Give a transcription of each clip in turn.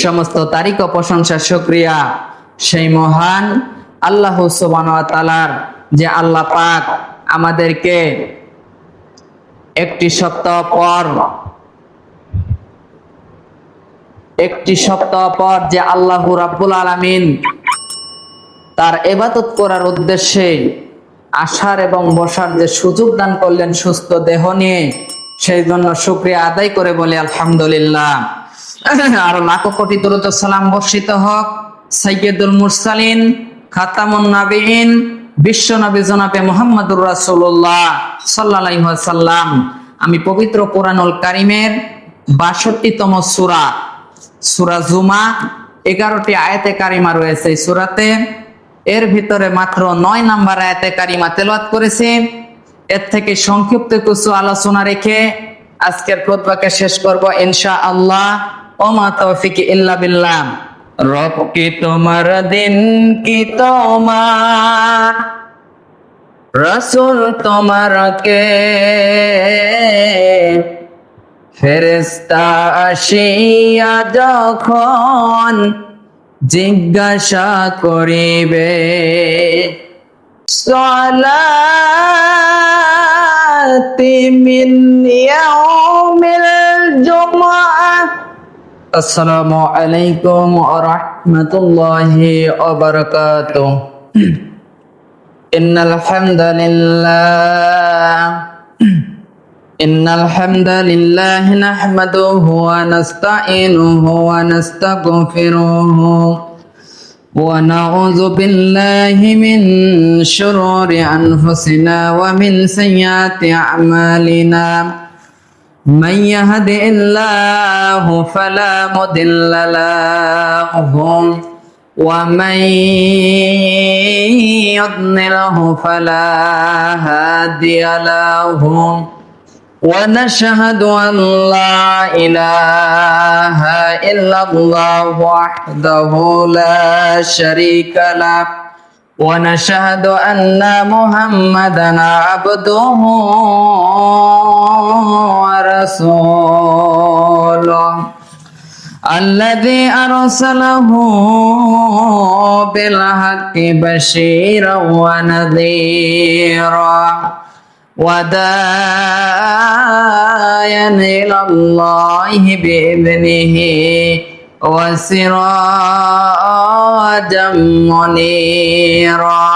সমস্ত তারিক ও প্রশংসা শুকরিয়া সেই মহান আল্লাহ সুবহানাহু ওয়া তাআলার, যে আল্লাহ পাক আমাদেরকে একটি সপ্তাহ পর যে আল্লাহ রাব্বুল আলামিন তার ইবাদত করার উদ্দেশ্যে আসার এবং বসার যে সুযোগ দান করলেন সুস্থ দেহ নিয়ে, সেই জন্য শুকরিয়া আদায় করে বলি আলহামদুলিল্লাহ। আর লাখো কোটি দরুদ ও সালাম বর্ষিত হোক সাইয়্যিদুল মুরসালিন খাতামুন নাবিয়িন বিশ্ব নবী জনাবে মুহাম্মদুর রাসূলুল্লাহ সাল্লাল্লাহু আলাইহি ওয়াসাল্লাম। আমি পবিত্র কোরআনুল কারীমের ৬২তম সূরা জুমা 11টি আয়াতে কারিমা রয়েছে এই সূরাতে। এর ভিতরে মাত্র ৯ নাম্বার আয়াতে কারিমা তেলাওয়াত করেছি। এর থেকে সংক্ষিপ্ত কিছু আলোচনা রেখে আজকের খুতবাকে শেষ করব ইনশাআল্লাহ। ওমা তৌফিক ইল্লা বিল্লাহ। রব কি তোমার, দিন কি তোমার, রাসূল তোমার কে, ফেরেশতা আসিয়া যখন জিজ্ঞাসা করিবে, সালাতি মিন ইয়াউমিল জুমআ। আসসালামু আলাইকুম ওয়া রাহমাতুল্লাহি ওয়া বারাকাতুহু। ইন্নাল হামদালিল্লাহ নাহমাদুহু ওয়া নাস্তাঈনুহু ওয়া নাস্তাগফিরুহু ওয়া নাউযু বিল্লাহি মিন শুরুরি আনফুসিনা ওয়া মিন সাইয়্যাতি আ'মালিনা। মান ইয়াহদিহিল্লাহু ফালা মুদিল্লা লাহু ওয়া মান ইউদ্লিলহু ফালা হাদিয়া লাহু। ونشهد أن لا إله إلا الله وحده لا شريك له ونشهد أن محمدا عبده ورسوله الذي أرسله بالحق بشيرا ونذيرا وداعيا إلى الله بإذنه وسراجا منيرا.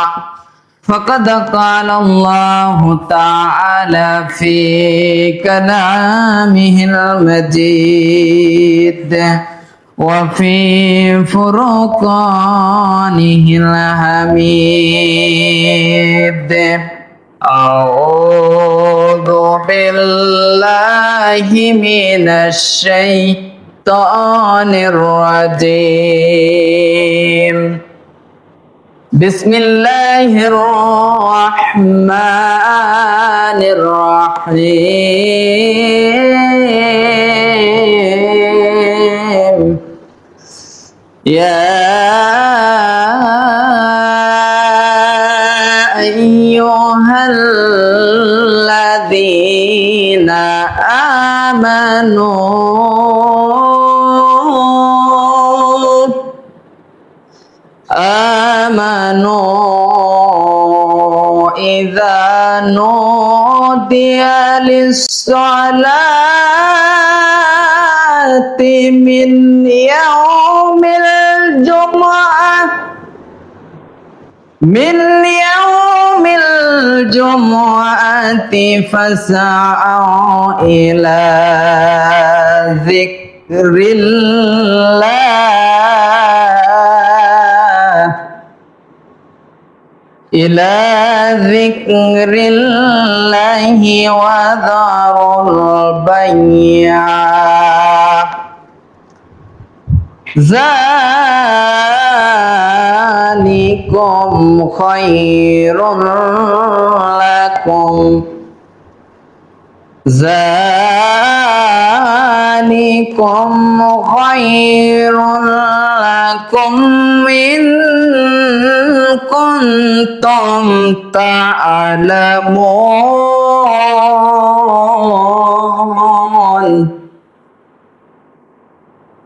فقد قال الله تعالى في كلامه المجيد وفي فرقانه الحميد. أعوذ بالله من الشيطان الرجيم. بسم الله الرحمن الرحيم. يا أيها الذين آمنوا إذا نودي للصلاة من يوم الجمعة فاسعوا إلى ذكر الله وذروا البيع ذلكم خير لكم إن كنتم تعلمون.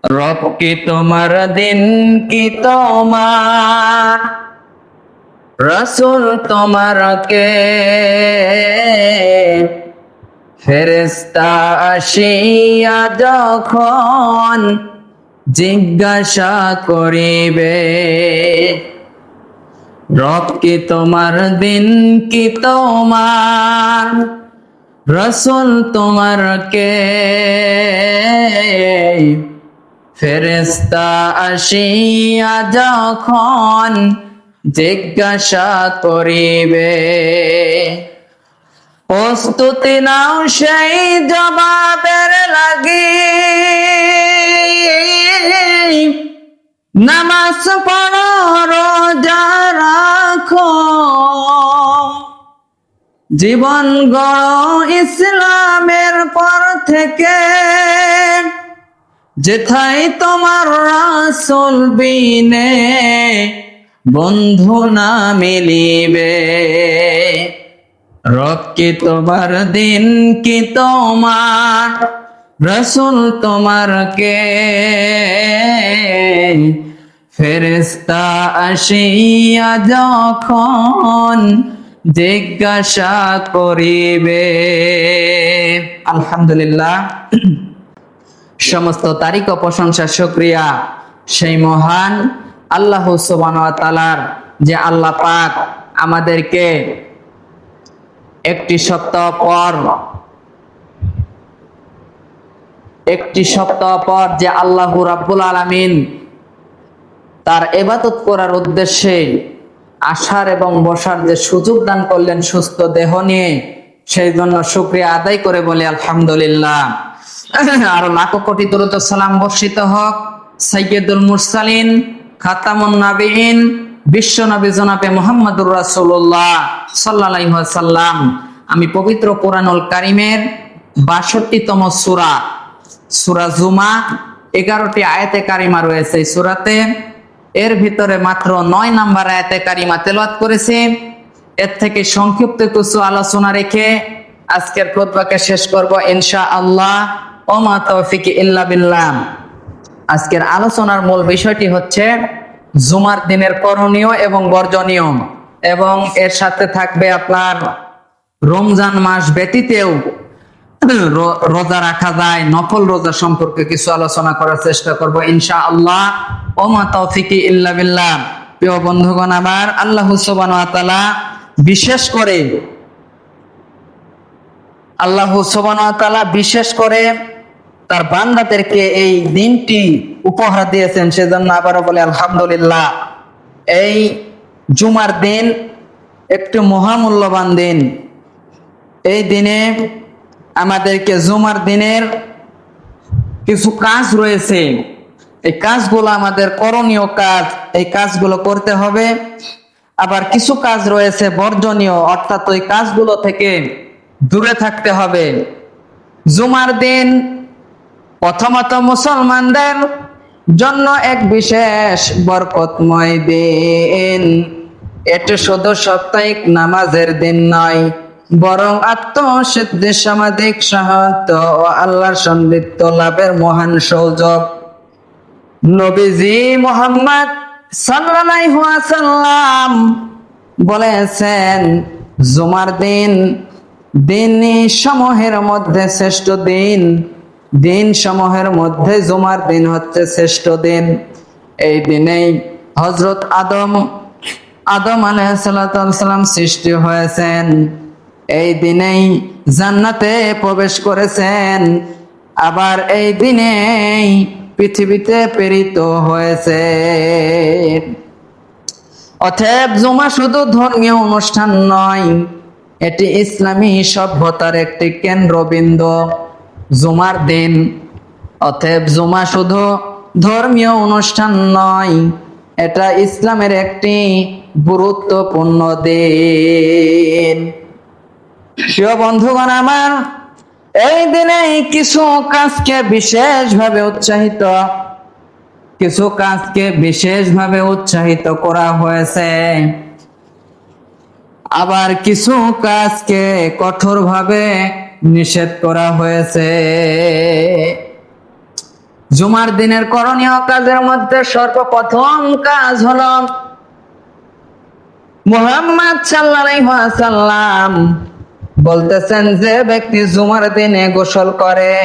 রব কি তোমার, দিন কি তোমার, রাসূল তোমার কে, ফেরেশতা আসিয়া যখন জিজ্ঞাসা করিবে, রব কি তোমার, দিন কি তোমার, রাসূল তোমার কে, ফেরেশতা আসিয়া যখন জিজ্ঞাসা করিবে, প্রস্তুতি নাও সেই জবাবের লাগি, নামাজ পড়ো রোজা রাখো, জীবন গড়ো ইসলামের পর থেকে, যেথায় তোমার রাসূল বিনে বন্ধু না মিলিবে, রব কি তোমার, দিন কি তোমার, রাসূল তোমার কে, ফেরেশতা আসিয়া যখন জিজ্ঞাসা করিবে। আলহামদুলিল্লাহ, সমস্ত তারিক ও প্রশংসা শুকরিয়া সেই মহান আল্লাহ সুবহানাহু ওয়া তাআলার, যে আল্লাহ পাক আমাদেরকে একটি সপ্তাহ পর যে আল্লাহ রাব্বুল আলামিন তার ইবাদত করার উদ্দেশ্যে আসার এবং বসার যে সুযোগ দান করলেন সুস্থ দেহ নিয়ে, সেই জন্য শুকরিয়া আদায় করে বলি আলহামদুলিল্লাহ। আর লাখো কোটি দরুদ ও সালাম বর্ষিত হোক সাইয়্যিদুল মুরসালিন খাতামুন নাবিয়িন বিশ্ব নবী জনাবে মুহাম্মদুর রাসূলুল্লাহ সাল্লাল্লাহু আলাইহি ওয়াসাল্লাম। আমি পবিত্র কোরআনুল কারীমের ৬২তম সূরা জুমা 11টি আয়াতে কারিমা রয়েছে এই সূরাতে। এর ভিতরে মাত্র ৯ নাম্বার আয়াতে কারিমা তেলাওয়াত করেছি। এর থেকে সংক্ষিপ্ত কিছু আলোচনা রেখে আজকের খুতবাকে শেষ করব ইনশাআল্লাহ। ওমা তৌফিক ইল্লা বিল্লাহ। আজকের আলোচনার মূল বিষয়টি হচ্ছে জুমার দিনের করণীয় এবং বর্জনীয়, এবং এর সাথে থাকবে আপনার রমজান মাস ব্যতীতেও রোজা রাখা যায়, নফল রোজা সম্পর্কে কিছু আলোচনা করার চেষ্টা করব ইনশাআল্লাহ। ওমা তৌফিক ইল্লা বিল্লাহ। প্রিয় বন্ধুগণ, আমার আল্লাহ সুবহানাহু ওয়া তাআলা বিশেষ করে তার বান্দাদেরকে এই দিনটি উপহার দিয়েছেন, সেজন্য আবারও বলে আলহামদুলিল্লাহ। এই জুমার দিন একটি মহামূল্যবান দিন। এই দিনে আমাদেরকে জুমার দিনের কিছু কাজ রয়েছে, এই কাজগুলো আমাদের করণীয় কাজ, এই কাজগুলো করতে হবে। আবার কিছু কাজ রয়েছে বর্জনীয়, অর্থাৎ ওই কাজগুলো থেকে দূরে থাকতে হবে। জুমার দিন প্রথমত মুসলমানদের জন্য এক বিশেষ বরকতময় দিন। এটি শুধু সাপ্তাহিক নামাজের দিন নয়, বরং আত্মসিদ্ধি, সামাজিক সাহায্য ও আল্লাহর সান্নিধ্য লাভের মহান সুযোগ। নবীজি মুহাম্মদ সাল্লাল্লাহু আলাইহি ওয়াসাল্লাম বলেছেন, জুমার দিন সমূহের মধ্যে শ্রেষ্ঠ দিন। দিন সমূহের মধ্যে জুমার দিন হচ্ছে শ্রেষ্ঠ দিন। এই দিনেই হযরত আদম আলাইহিস সালাম সৃষ্টি হয়েছেন। এই দিনেই জান্নাতে প্রবেশ করেছেন। আবার এই দিনেই পৃথিবীতে প্রেরিত হয়েছে। অতএব জুমা শুধু ধর্মীয় অনুষ্ঠান নয়, এটি ইসলামী সভ্যতার একটি কেন্দ্রবিন্দু। জুমার দিন, অতএব জুমা শুধু ধর্মীয় অনুষ্ঠান নয়, এটা ইসলামের একটি গুরুত্বপূর্ণ দিন। প্রিয় বন্ধুগণ আমার, এই দিনে কিছু কাজকে বিশেষভাবে উৎসাহিত করা হয়েছে, আবার কিছু কাজকে কঠোরভাবে নিষেধ করা হয়েছে। জুমার দিনের করণীয় কাজের মধ্যে সর্বপ্রথম কাজ হলো মুহাম্মদ সাল্লাল্লাহু আলাইহি ওয়াসাল্লাম বলতেছেন, যে ব্যক্তি জুমার দিনে গোসল করে,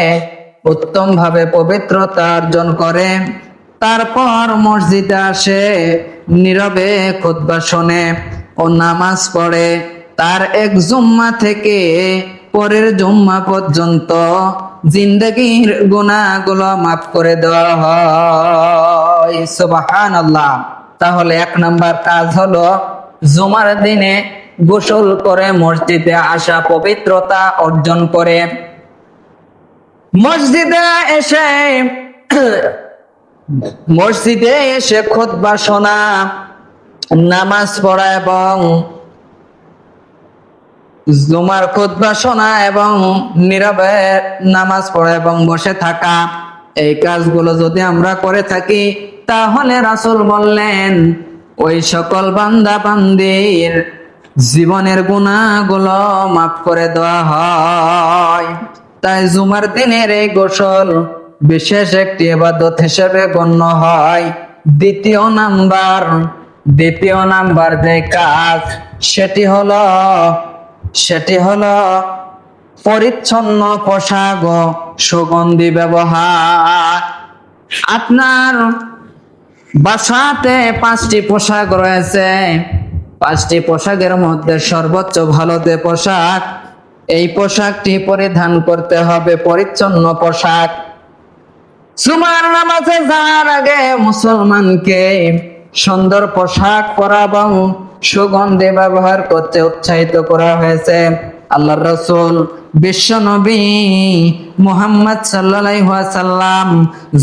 উত্তম ভাবে পবিত্রতা অর্জন করে, তারপর মসজিদে আসে, নীরবে খুতবা শোনে ও নামাজ পড়ে, তার এক জুম্মা থেকে পরের জুম্মা পর্যন্ত জিন্দগির গুনাহগুলো মাফ করে দেওয়া হয়। সুবহানাল্লাহ। তাহলে 1 নাম্বার কাজ হলো জুমার দিনে গোসল করে মসজিদে আসা, পবিত্রতা অর্জন করে মসজিদে এসে খুতবা শোনা, নামাজ পড়া এবং জুমার খুতবা শোনা এবং নীরবে নামাজ পড়া এবং বসে থাকা, এই কাজগুলো যদি আমরা করে থাকি তাহলে রাসূল বললেন ওই সকল বান্দা বান্দির জীবনের গুনাহগুলো মাফ করে দেওয়া হয়। তাই জুমার দিনের এই গোসল বিশেষ একটি ইবাদত হিসেবে গণ্য হয়। দ্বিতীয় নাম্বার যে কাজ সেটি হলো পরিচ্ছন্ন পোশাক ও সুগন্ধি ব্যবহার। আপনার বাসাতে 5টি পোশাক রয়েছে, 5টি পোশাকের মধ্যে সর্বোচ্চ ভালো যে পোশাক, এই পোশাকটি পরিধান করতে হবে, পরিচ্ছন্ন পোশাক। জুমার নামাজে যাওয়ার আগে মুসলমানকে সুন্দর পোশাক পরা এবং সুগন্ধি ব্যবহার করতে উৎসাহিত করা হয়েছে। আল্লাহর রাসূল বিশ্ব নবী মুহাম্মদ সাল্লাল্লাহু আলাইহি ওয়াসাল্লাম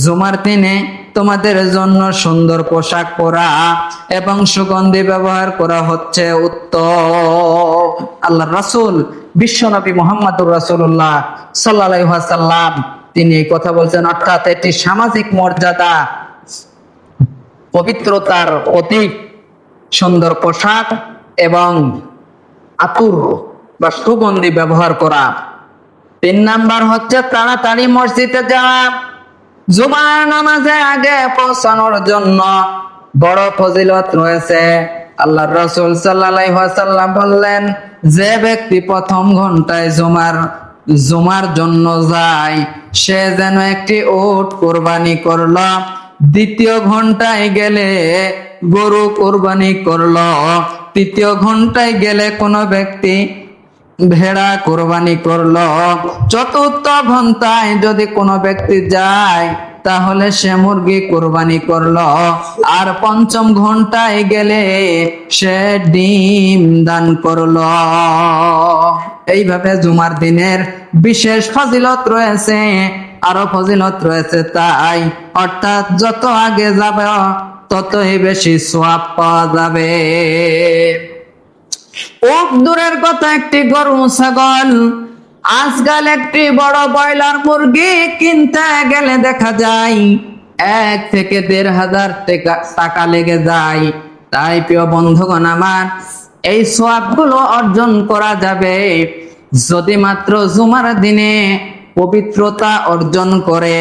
জুমার দিনে তোমাদের জন্য সুন্দর পোশাক পরা এবং সুগন্ধি ব্যবহার করা হচ্ছে উত্তম। আল্লাহর রাসূল বিশ্ব নবী মুহাম্মদুর রাসূলুল্লাহ সাল্লাল্লাহু আলাইহি ওয়াসাল্লাম তিনি এই কথা বলছেন, অর্থাৎ এটি সামাজিক মর্যাদা, পবিত্রতার প্রতীক সুন্দর পোশাক এবং আতর বা সুগন্ধি ব্যবহার করা। 3 নাম্বার হচ্ছে তাড়াতাড়ি মসজিদে যাওয়া। জুমার নামাজে আগে পৌঁছানোর জন্য বড় ফজিলত রয়েছে। আল্লাহর রাসূল সাল্লাল্লাহু আলাইহি ওয়াসাল্লাম বললেন, যে ব্যক্তি প্রথম ঘন্টায় জুমার জন্য যায় সে যেন একটি উট কোরবানি করলো, দ্বিতীয় ঘন্টায় গেলে গরু কোরবানি করলো, তৃতীয় ঘন্টায় গেলে কোনো ব্যক্তি ভেড়া কোরবানি করলো, চতুর্থ ঘন্টায় যদি কোনো ব্যক্তি যায় তাহলে সে মুরগি কোরবানি করলো, আর পঞ্চম ঘন্টায় গেলে সে ডিম দান করলো। এইভাবে জুমার দিনের বিশেষ ফজিলত রয়েছে, আরো ফজিলত রয়েছে। তাই অর্থাৎ যত আগে যাবে ততই বেশি সওয়াব পাওয়া যাবে। দূরের কথা, একটি গরু ছাগল, আজকাল একটি বড় ব্রয়লার মুরগি কিনতে গেলে দেখা যায় 1 থেকে 1,500 টাকা লেগে যায়। তাই প্রিয় বন্ধুগণ আমার, এই সওয়াবগুলো অর্জন করা যাবে যদি মাত্র জুমার দিনে পবিত্রতা অর্জন করে,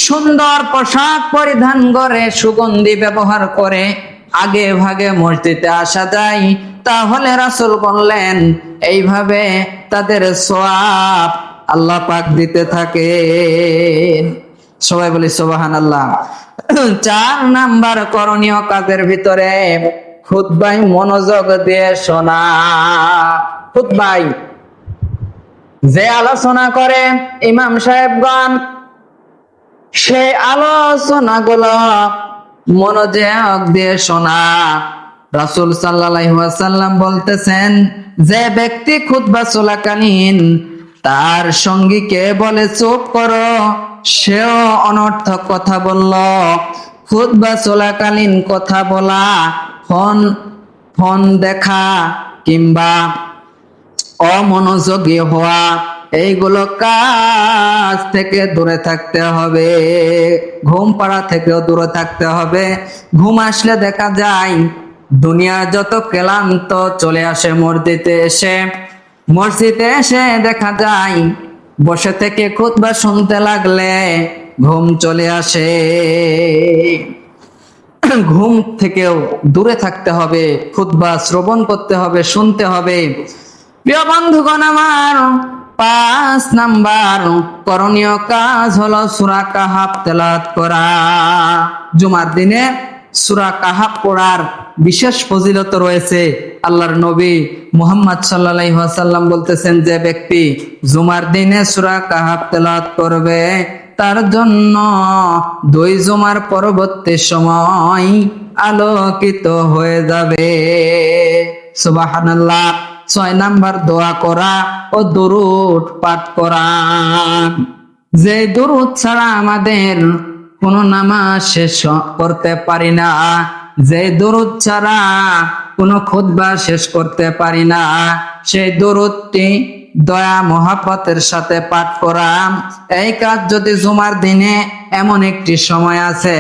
সুন্দর পোশাক পরিধান করে, সুগন্ধি ব্যবহার করে আগে ভাগে মসজিদে আসা যায়। তাহলে রাসূল বললেন এইভাবে তাদের সওয়াব আল্লাহ পাক দিতে থাকেন। সবাই বলি সুবহানাল্লাহ। 4 নাম্বার করণীয় কাজের ভিতরে খুতবায় মনোযোগ দিয়ে শোনা। খুতবায় যে আলোচনা করে ইমাম সাহেবগণ, সেই আলোচনাগুলো মনোযোগ দিয়ে শোনা। রাসূল সাল্লাল্লাহু আলাইহি ওয়াসাল্লাম বলতেছেন, যে ব্যক্তি খুতবা চলাকালীন তার সঙ্গীকে বলে চুপ করো, সেও অনর্থক কথা বলল। খুতবা চলাকালীন কথা বলা, ফোন দেখা কিংবা অমনোযোগী হওয়া, এইগুলো কাজ থেকে দূরে থাকতে হবে। ঘুম পাড়া থেকেও দূরে থাকতে হবে। ঘুম আসলে দেখা যায় দুনিয়া যত ক্লান্ত চলে আসে মসজিদে এসে দেখা যায় বসে থেকে খুতবা শুনতে লাগলে ঘুম চলে আসে। ঘুম থেকেও দূরে থাকতে হবে, খুতবা শ্রবণ করতে হবে, শুনতে হবে। প্রিয় বন্ধুগণ আমার, 5 নাম্বার করণীয় কাজ হলো সূরা কাহাফ তেলাওয়াত করা। জুমার দিনে সূরা কাহাফ পড়ার বিশেষ ফজিলত রয়েছে। আল্লাহর নবী মুহাম্মদ সাল্লাল্লাহু আলাইহি ওয়াসাল্লাম বলতেছেন, যে ব্যক্তি জুমার দিনে সূরা কাহাফ তেলাওয়াত করবে তার জন্য 2 জুমার পরবর্তী সময় আলোকিত হয়ে যাবে। সুবহানাল্লাহ। 6 নাম্বার দোয়া করা ও দুরূদ পাঠ করা। যে দুরূদ ছাড়া আমাদের কোন নামাজ শেষ করতে পারি না, যে দুরূদ ছাড়া কোন খুতবা শেষ করতে পারি না, সেই দুরূদটি দয়া মহব্বতের সাথে পাঠ করা। এই কাজ যদি জুমার দিনে, এমন একটি সময় আছে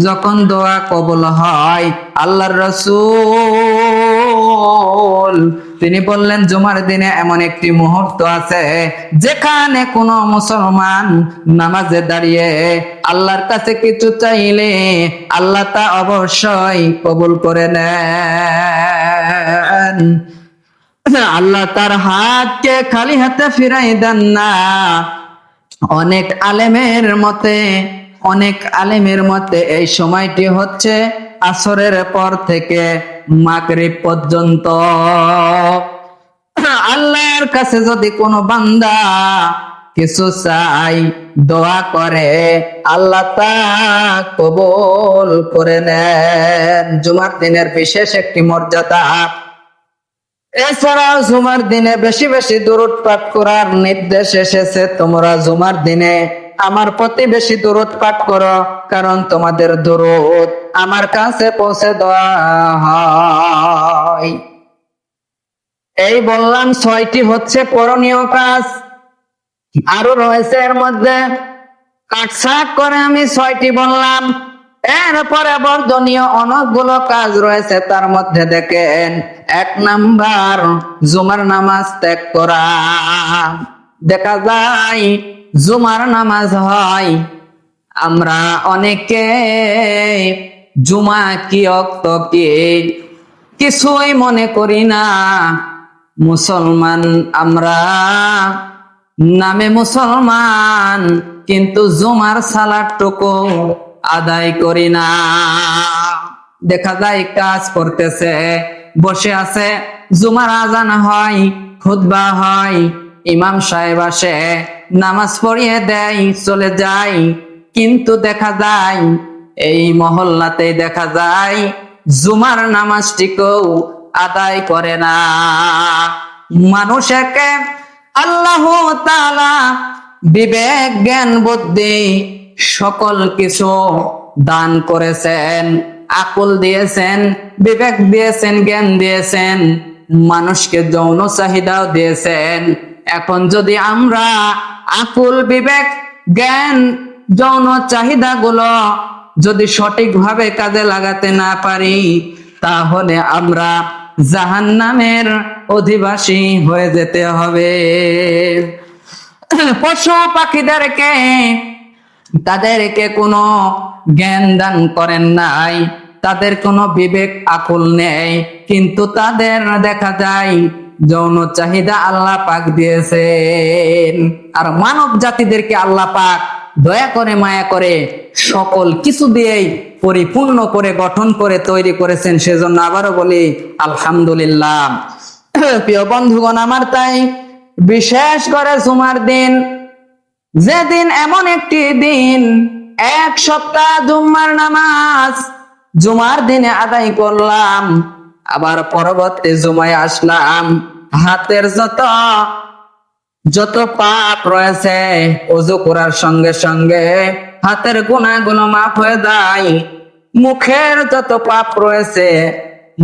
যখন দোয়া কবুল হয়। আল্লাহর রাসূল তিনি বললেন, জুমার দিনে এমন একটি মুহূর্ত আছে যেখানে কোনো মুসলমান নামাজে দাঁড়িয়ে আল্লাহর কাছে কিছু চাইলে আল্লাহ তা অবশ্যই কবুল করে নেন। আল্লাহ তার হাতকে খালি হাতে ফিরাই দেন না। অনেক আলেমের মতে এই সময়টি হচ্ছে আসরের পর থেকে মাগরিব পর্যন্ত। আল্লাহর কাছে যদি কোনো বান্দা কিছু চাই, দোয়া করে, আল্লাহ তা কবুল করে নেন। জুমার দিনের বিশেষ একটি মর্যাদা। এছাড়াও জুমার দিনে বেশি বেশি দুরূদ পাঠ করার নির্দেশ এসেছে। তোমরা জুমার দিনে আমার প্রতি বেশি দুরূদ পাঠ করো, কারণ তোমাদের দুরূদ আমার কাছে পৌঁছে দেওয়া হয়। এই বললাম 6টি হচ্ছে করণীয় কাজ। আরো রয়েছে এর মধ্যে, কাটছাট করে আমি 6টি বললাম। এরপরে বর্জনীয় অনেকগুলো কাজ রয়েছে। তার মধ্যে দেখেন, 1 নাম্বার জুমার নামাজ ত্যাগ করা। দেখা যায় জুমার নামাজ হয়, আমরা অনেকে জুমা কি ওয়াক্ত কি কিছুই মনে করি না। মুসলমান আমরা, নামে মুসলমান, কিন্তু জুমার সালাতটুকু আদায় করি না। দেখা যায় কাজ করতেছে, বসে আছে, জুমার আজান হয়, খুতবা হয়, ইমাম সাহেব আসে, নামাজ পড়িয়ে দেয়, চলে যায়। কিন্তু দেখা যায় এই মহল্লাতে দেখা যায় জুমার নামাজটিকেও আদায় করে না। মানুষকে আল্লাহ তাআলা বিবেক, জ্ঞান, বুদ্ধি সকল কিছু দান করেছেন, আকল দিয়েছেন, বিবেক দিয়েছেন, জ্ঞান দিয়েছেন, মানুষকে যৌন চাহিদাও দিয়েছেন। এখন যদি আমরা আকল, বিবেক, জ্ঞান, যৌন চাহিদাগুলো যদি সঠিকভাবে কাজে লাগাতে না পারি, তাহলে আমরা জাহান্নামের অধিবাসী হয়ে যেতে হবে। পশু পাখিদেরকে তাদেরকে কোনো জ্ঞান দান করেন নাই, তাদের কোনো বিবেক আকল নেই, কিন্তু তাদের দেখা যায় যৌন চাহিদা আল্লাহ পাক দিয়েছেন। আর মানব জাতিদেরকে আল্লাহ পাক দয়া করে, মায়া করে সকল কিছু দিয়েই পরিপূর্ণ করে, গঠন করে তৈরি করেছেন। সেজন্য আবারও বলি আলহামদুলিল্লাহ। প্রিয় বন্ধুগণ আমার, তাই বিশেষ করে জুমার দিন, যেদিন এমন একটি দিন 1 সপ্তাহ জুমার দিনে আদায় করলাম, আবার পরবর্তী জুমায় আসলাম, হাতের যত পাপ রয়েছে ওযু করার সঙ্গে সঙ্গে হাতের গুনাহগুলো মাফ হয়ে যায়। মুখের যত পাপ রয়েছে,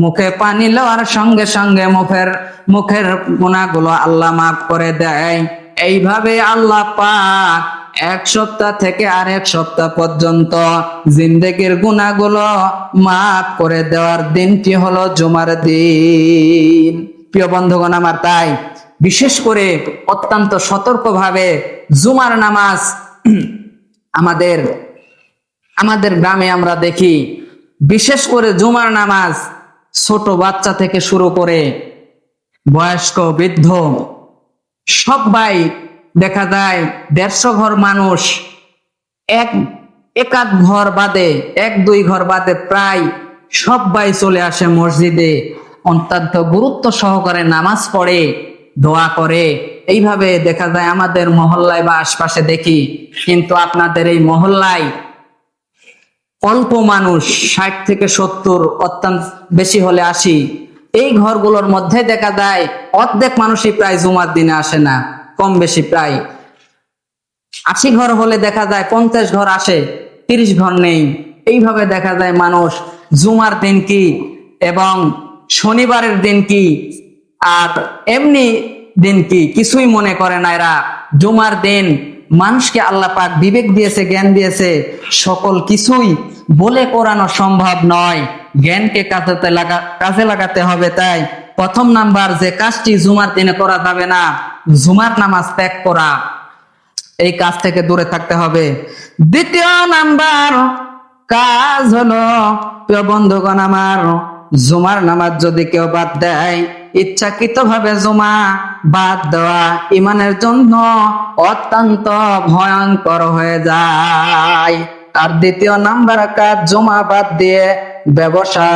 মুখে পানি লওয়ার সঙ্গে সঙ্গে মুখের গুনাহগুলো আল্লাহ মাফ করে দেয়। এইভাবে আল্লাহ পাক 1 সপ্তাহ থেকে আর 1 সপ্তাহ পর্যন্ত জিন্দেগির গুনাহগুলো মাফ করে দেওয়ার দিনটি হলো জুমার দিন। প্রিয় বন্ধুগণ আমার, তাই বিশেষ করে অত্যন্ত সতর্কভাবে জুমার নামাজ আমাদের আমাদের গ্রামে আমরা দেখি, বিশেষ করে জুমার নামাজ ছোট বাচ্চা থেকে শুরু করে বয়স্ক বৃদ্ধ সবাই দেখা যায় 150 ঘর মানুষ একাধ ঘর বাদে 1-2 ঘর বাদে প্রায় সবাই চলে আসে মসজিদে, অত্যন্ত গুরুত্ব সহকারে নামাজ পড়ে, দোয়া করে। এইভাবে দেখা যায় আমাদের মহল্লায় বা আশপাশে দেখি। কিন্তু আপনাদের এই মহল্লায় অল্প মানুষ, 60 থেকে 70, অত্যন্ত বেশি হলে 80, এই ঘরগুলোর মধ্যে দেখা যায় অর্ধেক মানুষই প্রায় জুমার দিনে আসে না, কম বেশি প্রায় 80 ঘর হলে দেখা যায় 50 ঘর আসে, 30 ঘর নেই। এইভাবে দেখা যায় মানুষ জুমার দিন কি এবং শনিবারের দিন কি আর এমনি দিন কি কিছুই মনে করে না এরা। জুমার দিন মানুষকে আল্লাহ পাক বিবেক দিয়েছে, জ্ঞান দিয়েছে, সকল কিছুই বলে করানো সম্ভব নয়। জ্ঞানকে কাজে লাগাতে হবে। তাই প্রথম নাম্বার যে কাজটি জুমার দিনে করা যাবে না, জুমার নামাজ ত্যাগ করা, এই কাজ থেকে দূরে থাকতে হবে। দ্বিতীয় নাম্বার কাজ হলো, প্রিয় বন্ধুগণ আমার, জুমার নামাজ যদি কেউ বাদ দেয়, ইচ্ছাকৃত ভাবে জুমা বাদ দেওয়া ইমানের জন্য অত্যন্ত ভয়ঙ্কর হয়ে যায়। আর দ্বিতীয় নাম্বার কাজ জুমা বাদ দিয়ে ব্যবসা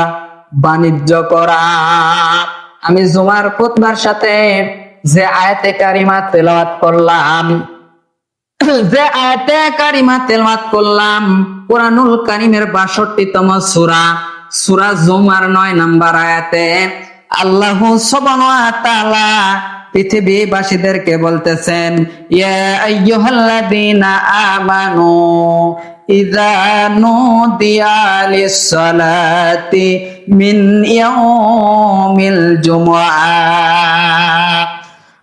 বাণিজ্য করা। আমি জুমার খুতবার সাথে যে আয়াতে কারিমা তেলাওয়াত করলাম, কুরআনুল কারীমের 62তম সূরা, সূরা জুমার 9 নম্বর আয়াতে আল্লাহ সুবহানাহু ওয়া তাআলা পৃথিবীবাসীদেরকে বলতেছেন, ইয়া আইয়ুহাল্লাযীনা আমানু ইযা নুদিয়া লিস-সালাতি মিন ইয়াউমিল জুমআহ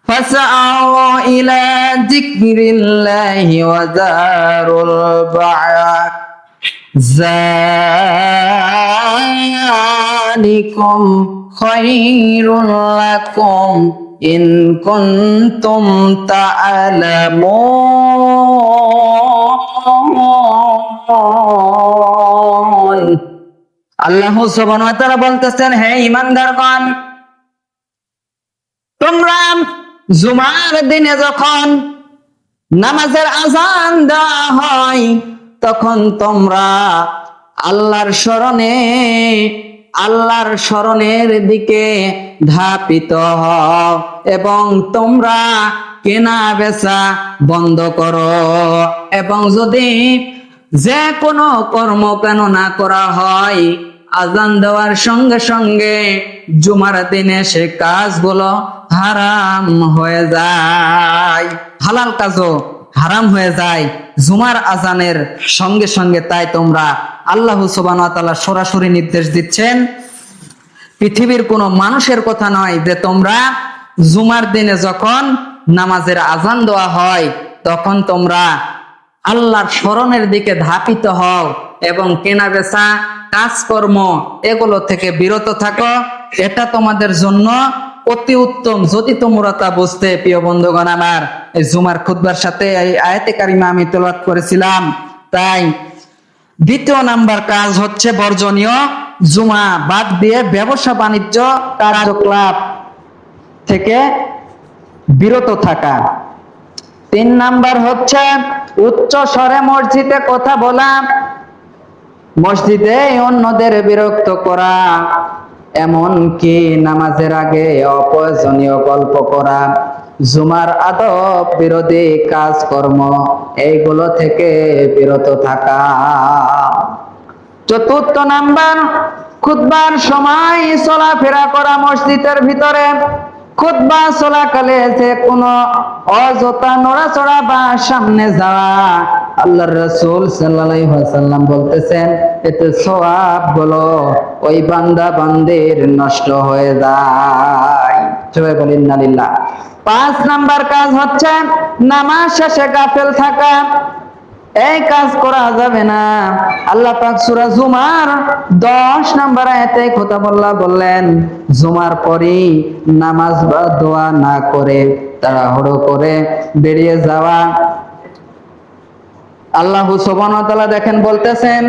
ফাসআউ ইলা যিকরিল্লাহি ওয়া যারুল বা'আ যালিকুম খায়রুল লাকুম ইন কুনতুম তা'লামুন। আল্লাহ সুবহানাহু ওয়া তাআলা বলতেছেন, হে ঈমানদারগণ, তোমরা জুমার দিনে যখন নামাজের আযান দেওয়া হয় তখন তোমরা আল্লাহর স্মরণের দিকে ধাপিত হও এবং তোমরা কেনা বেচা বন্ধ করো। এবং যদি যে কোনো কর্ম কেন না করা হয়, আযান দেওয়ার সঙ্গে সঙ্গে জুমার দিনে সে কাজগুলো হারাম হয়ে যায়, হালাল কাজও হারাম হয়ে যায় জুমার আযানের সঙ্গে সঙ্গে। তাই তোমরা, আল্লাহ সুবহানাহু ওয়া তাআলা সরাসরি নির্দেশ দিচ্ছেন, পৃথিবীর কোনো মানুষের কথা নয়, যে তোমরা জুমার দিনে যখন নামাজের আযান দেওয়া হয় তখন তোমরা আল্লাহর স্মরণের দিকে ধাপিত হও এবং কেনা বেচা কাজকর্ম এগুলো থেকে বিরত থাকো। এটা তোমাদের জন্য অতি উত্তম, যদি তোমরা তা বুঝতে। প্রিয় বন্ধুগণ আমার, এই জুমার খুতবার সাথে এই আয়াতে কারিমা আমি তেলাওয়াত করেছিলাম। তাই দ্বিতীয় নাম্বার কাজ হচ্ছে বর্জনীয়, জুমা বাদ দিয়ে ব্যবসা বাণিজ্য কার্যকলাপ থেকে বিরত থাকা। 3 নাম্বার হচ্ছে উচ্চ স্বরে মসজিদে কথা বলা, মসজিদে অন্যদের বিরক্ত করা, এমনকি নামাজের আগে অপ্রয়োজনীয় গল্প করা, জুমার আদব বিরোধী কাজকর্ম, এইগুলো থেকে বিরত থাকা। 4 নাম্বার খুতবার সময় চলাফেরা করা, মসজিদের ভিতরে খুতবা চলাকালে যে কোনো অযথা নড়াচড়া বা সামনে যাওয়া, আল্লাহর রাসূল সাল্লাল্লাহু আলাইহি ওয়াসাল্লাম বলতেছেন, এতে সওয়াব গুলো ওই বান্দা বান্দির নষ্ট হয়ে যায়। সবাই বলেন ইন্না লিল্লাহ। 5 নাম্বার কাজ হচ্ছে নামাজ শেষে গাফেল থাকা, এই কাজ করা যাবে না। আল্লাহ পাক সূরা জুমার 10 নম্বর আয়াতে খোদাবল্লাহ বললেন, জুমার পরই নামাজ বা দোয়া না করে তাড়াহুড়ো করে বেরিয়ে যাওয়া আল্লাহ সুবহানাহু ওয়া তাআলা দেখেন বলতেছেন,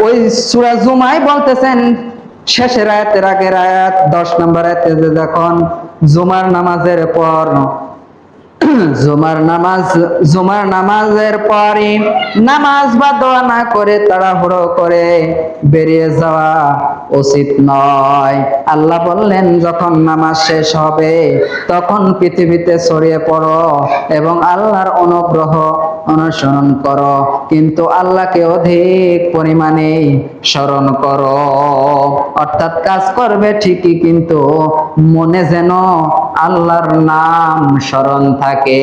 ওই সূরা জুমায় বলতেছেন শেষের আয়াতের আগের আয়াত 10 নম্বর আয়াতে, যে যখন জুমার নামাজের পর জুমার নামাজের পরে নামাজ বা দোয়া না করে তাড়াহুড়ো করে বেরিয়ে যাওয়া উচিত নয়। আল্লাহ বললেন যখন নামাজ শেষ হবে তখন পৃথিবীতে ছড়িয়ে পড়ো এবং আল্লাহর অনুগ্রহ অনুসরণ করো, কিন্তু আল্লাহকে অধিক পরিমাণে স্মরণ করো। অর্থাৎ কাজ করবে ঠিকই, কিন্তু মনে যেন আল্লাহর নাম স্মরণ থাকে।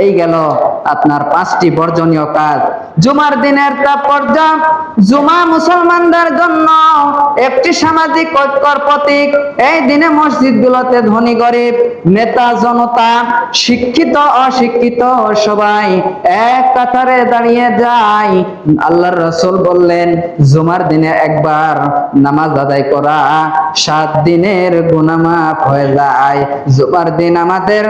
এই গেল আপনার 5টি বর্জনীয় কাজ। জুমার দিনের তাৎপর্য, জুমা মুসলমানদের জন্য একটি সামাজিক ঐক্যর প্রতীক। এই দিনে মসজিদগুলোতে ধনী গরিব, নেতা জনতা, শিক্ষিত অশিক্ষিত সবাই এক কাতারে দাঁড়িয়ে যায়। আল্লাহর রাসূল বললেন জুমার দিনে একবার নামাজ আদায় করা 7 দিনের গুনাহ মাফ হয়ে যায়। জুমার দিন আমাদের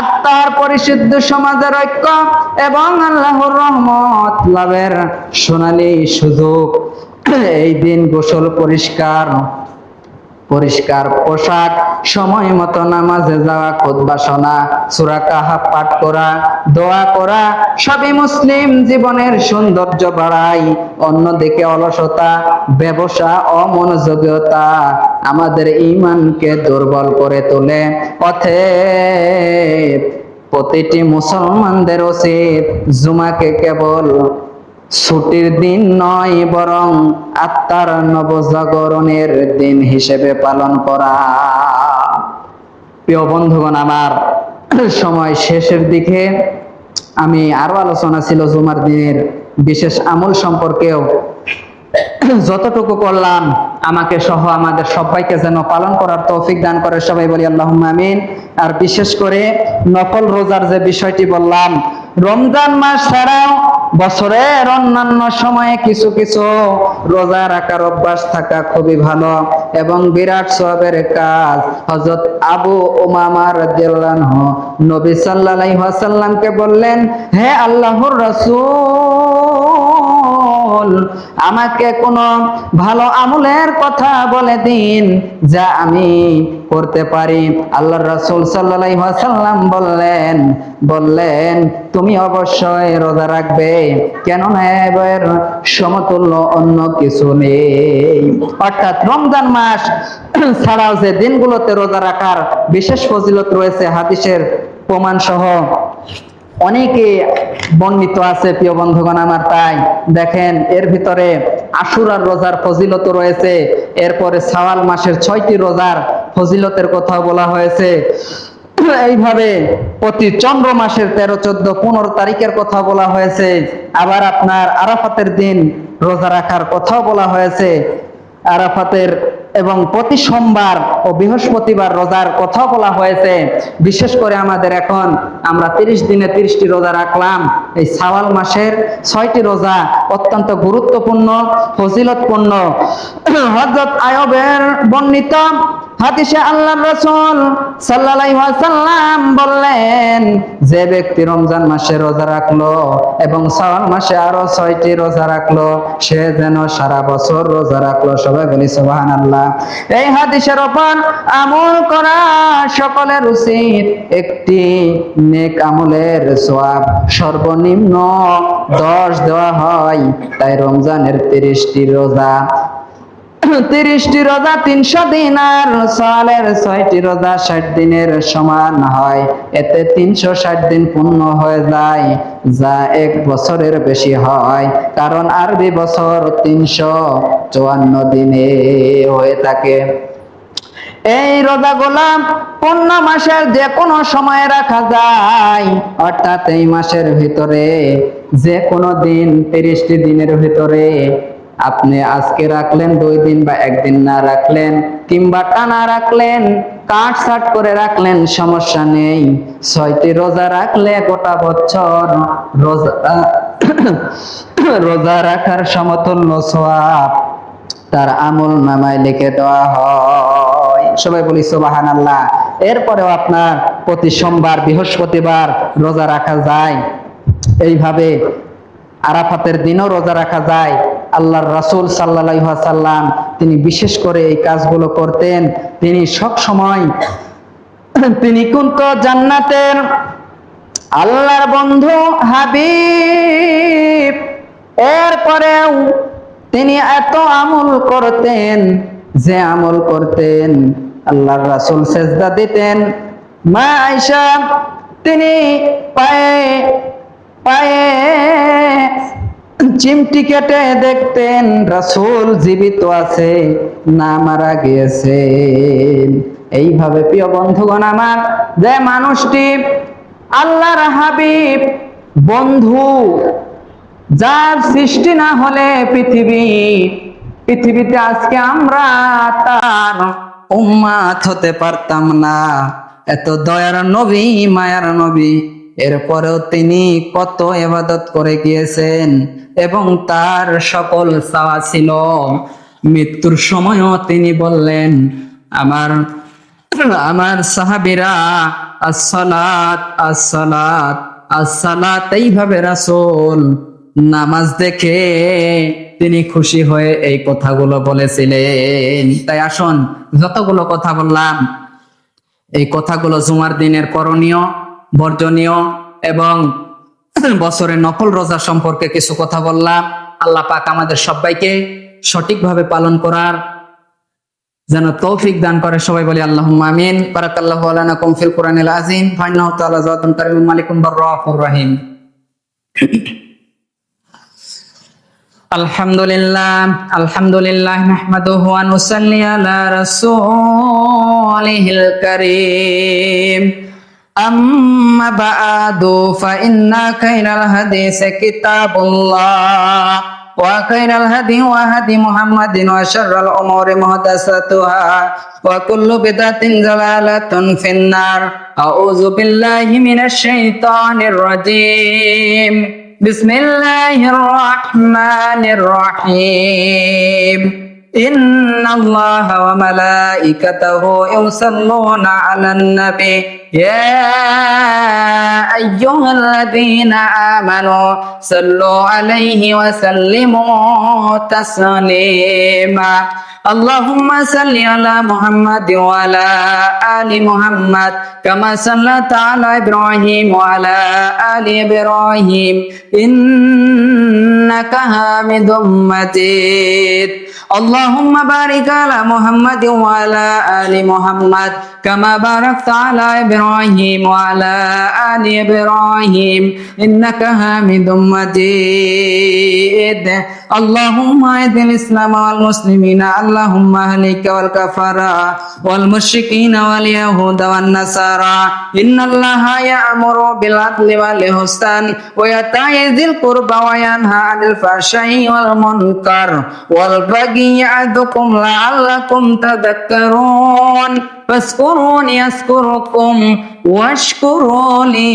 আত্মার পরিশুদ্ধ, সমাজের ঐক্য এবং আল্লাহর রহমত লাভের সোনালী সুযোগ। এই দিন গোসল, পরিষ্কার পোশাক, সময় মতো নামাজে যাওয়া, খুতবা শোনা, সূরা কাহাফ পাঠ করা, দোয়া করা সবই মুসলিম জীবনের সৌন্দর্য বাড়ায়। অন্যদিকে অলসতা, ব্যবসা, অমনোযোগিতা আমাদের ঈমানকে দুর্বল করে তোলে। অতএব প্রতিটি মুসলমানদের উচিত জুমাকে কেবল ছুটির দিন নয়, বরং আত্মার নবজাগরণের দিন হিসেবে পালন করা। প্রিয় বন্ধুগণ আমার, সময় শেষের দিকে আমি আরো আলোচনা ছিল জুমার দিনের বিশেষ আমল সম্পর্কেও। যতটুকু করলাম আমাকে সহ আমাদের সবাইকে যেন পালন করার তৌফিক দান করে, সবাই বলি আল্লাহুম্মা আমিন। আর বিশেষ করে নফল রোজার যে বিষয়টি বললাম, রমজান মাস ছাড়াও বছরের অন্যান্য সময়ে কিছু কিছু রোজা রাখার অভ্যাস থাকা খুবই ভালো এবং বিরাট সওয়াবের কাজ। হযরত আবু উমামা রাদিয়াল্লাহু আনহু নবী সাল্লাল্লাহু আলাইহি ওয়াসাল্লামকে বললেন, হে আল্লাহর রাসূল, আমাকে কোন ভালো আমলের কথা বলে দিন যা আমি করতে পারি। আল্লাহর রাসূল সাল্লাল্লাহু আলাইহি ওয়াসাল্লাম বললেন তুমি অবশ্যই রোজা রাখবে, কেননা এর সমতুল্য অন্য কিছু নেই। অর্থাৎ রমজান মাস ছাড়াও যে দিনগুলোতে রোজা রাখার বিশেষ ফজিলত রয়েছে হাদিসের প্রমাণ সহ অনেকে বর্ণিত আছে প্রিয় বন্ধুগণ আমার। তাই দেখেন এর ভিতরে আশুরার রোজার ফজিলত রয়েছে, এরপরে শাওয়াল মাসের 6টি রোজার ফজিলতের কথা বলা হয়েছে, এইভাবে প্রতি চন্দ্র মাসের 13, 14, 15 তারিখের কথা বলা হয়েছে। আবার আপনার আরাফাতের দিন রোজা রাখার কথাও বলা হয়েছে, আরাফাতের এবং প্রতি সোমবার ও বৃহস্পতিবার রোজার কথা বলা হয়েছে। বিশেষ করে আমাদের এখন আমরা 30 দিনে 30টি রোজা রাখলাম। এই শাওয়াল মাসের 6টি রোজা অত্যন্ত গুরুত্বপূর্ণ, ফজিলতপূর্ণ। হযরত আইয়ুবের বর্ণিত হাদিসে আল্লাহর রাসূল সাল্লাল্লাহু আলাইহি ওয়াসাল্লাম বললেন, যে ব্যক্তি রমজান মাসে রোজা রাখলো এবং শাওয়াল মাসে আরো 6টি রোজা রাখলো, সে যেন সারা বছর রোজা রাখলো। সবাই বলি সুবহানাল্লাহ। এই হাদিসের উপর আমল করা সকলের উচিত। একটি নেক আমলের সওয়াব সর্বনিম্ন 10 দেওয়া হয়। তাই রমজানের 30টি রোজা 300 দিন আর সালের 6টি রোজা 60 দিনের সমান হয়। এতে 360 দিন পূর্ণ হয়ে যায়, যা 1 বছরের বেশি হয়, কারণ আরবি বছর 354 দিনে হয়ে থাকে। এই রোজাগুলা পূর্ণ মাসের যে কোনো সময় রাখা যায়, অর্থাৎ এই মাসের ভিতরে যে কোনো দিন 30টি দিনের ভিতরে আপনি আজকে রাখলেন 2 দিন বা 1 দিন না রাখলেন, কিংবা টানা রাখলেন, কাটছাট করে রাখলেন, সমস্যা নেই। 6টি রোজা রাখলে গোটা বছর রোজা রাখার সমতুল্য সওয়াব তার আমল নামায় লিখে দেওয়া হয়। সবাই বলি সুবহানাল্লাহ। এরপরেও আপনার প্রতি সোমবার, বৃহস্পতিবার রোজা রাখা যায়। এইভাবে আরাফাতের দিনও রোজা রাখা যায়। আল্লাহর রাসূল সাল্লাল্লাহু আলাইহি ওয়াসাল্লাম তিনি বিশেষ করে এই কাজগুলো করতেন। তিনি সব সময় তিনি কিন্তু জান্নাতের আল্লাহর বন্ধু হাবিব, এরপরেও তিনি এত আমল করতেন, যে আমল করতেন আল্লাহর রাসূল সেজদা দিতেন। মা আয়েশা তিনি পায়ে পায়ে চিমটি কেটে দেখতেন রাসূল জীবিত আছে না মারা গিয়েছেন। এইভাবে প্রিয় বন্ধুগণ আমার, যে মানুষটি আল্লাহর হাবিব বন্ধু, যার সৃষ্টি না হলে পৃথিবীতে আজকে আমরা তার উম্মাত হতে পারতাম না। এত দয়ার নবী, মায়ার নবী, এরপরেও তিনি কত ইবাদত করে গিয়েছেন এবং তার সকল চাওয়া ছিল মৃত্যুর সময়ও তিনি বললেন, আমার আমার সাহাবীরা আসসালাত আসসালাত আসসালাত, এইভাবে রাসূল নামাজ দেখে তিনি খুশি হয়ে এই কথাগুলো বলেছিলেন। তাই আসুন, যতগুলো কথা বললাম এই কথাগুলো জুমার দিনের করণীয়, বর্জনীয় এবং বছরের নফল রোজা সম্পর্কে কিছু কথা বললাম। আল্লাহ পাক আমাদের সবাইকে সঠিকভাবে পালন করার যেন তৌফিক দান করে, সবাই বলি আল্লাহুম্মা আমিন। বারাকাল্লাহু লানা কুম ফিল কুরআনিল আযীম ফা ইন্নাহু তাআলা যাতুন কারীমুন মালিকুন রাউফুর রহিম। আলহামদুলিল্লাহ নাহমাদুহু ওয়া নুসাল্লি আলা রাসূলিহিল কারীম। আম্মা বা'দু ফা ইন্না খায়রাল হাদিসি কিতাবুল্লাহ ওয়া খায়রাল হাদি হাদি মুহাম্মাদিন ওয়া শাররাল উমুরি মুহদাসাতুহা ওয়া কুল্লু বিদআতিন যালালাতুন ফিন্নার। আউযু বিল্লাহি মিনাশ শাইতানির রাজীম। বিসমিল্লাহির রাহমানির রাহিম। ইন্নাল্লাহা ওয়া মালাইকাতাহু ইউসাল্লুনা আলান নাবী ইয়া আইয়ুহাল্লাযীনা আমানু সাল্লু আলাইহি ওয়া সাল্লিমু তাসলিমা। আল্লাহুম্মা সাল্লি আলা মুহাম্মাদ ওয়া আলা আলি মুহাম্মাদ কামা সাল্লাতা আলা ইব্রাহিম ওয়া আলা আলি ইব্রাহিম ইন্নাকা হামিদুম মাজিদ। اللهم بارك على محمد وعلى آل محمد كما باركت على إبراهيم وعلى آل إبراهيم إنك حميد مجيد. اللهم أعز الإسلام والمسلمين، اللهم أهلك والكفرة والمشركين واليهود والنصارى. إن الله يأمر بالعدل والإحسان وإيتاء ذي القربى وينهى عن الفحشاء والمنكر والبغي يعظكم لعلكم تذكرون. فاذكروني أذكركم واشكروا لي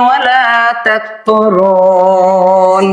ولا تكفرون.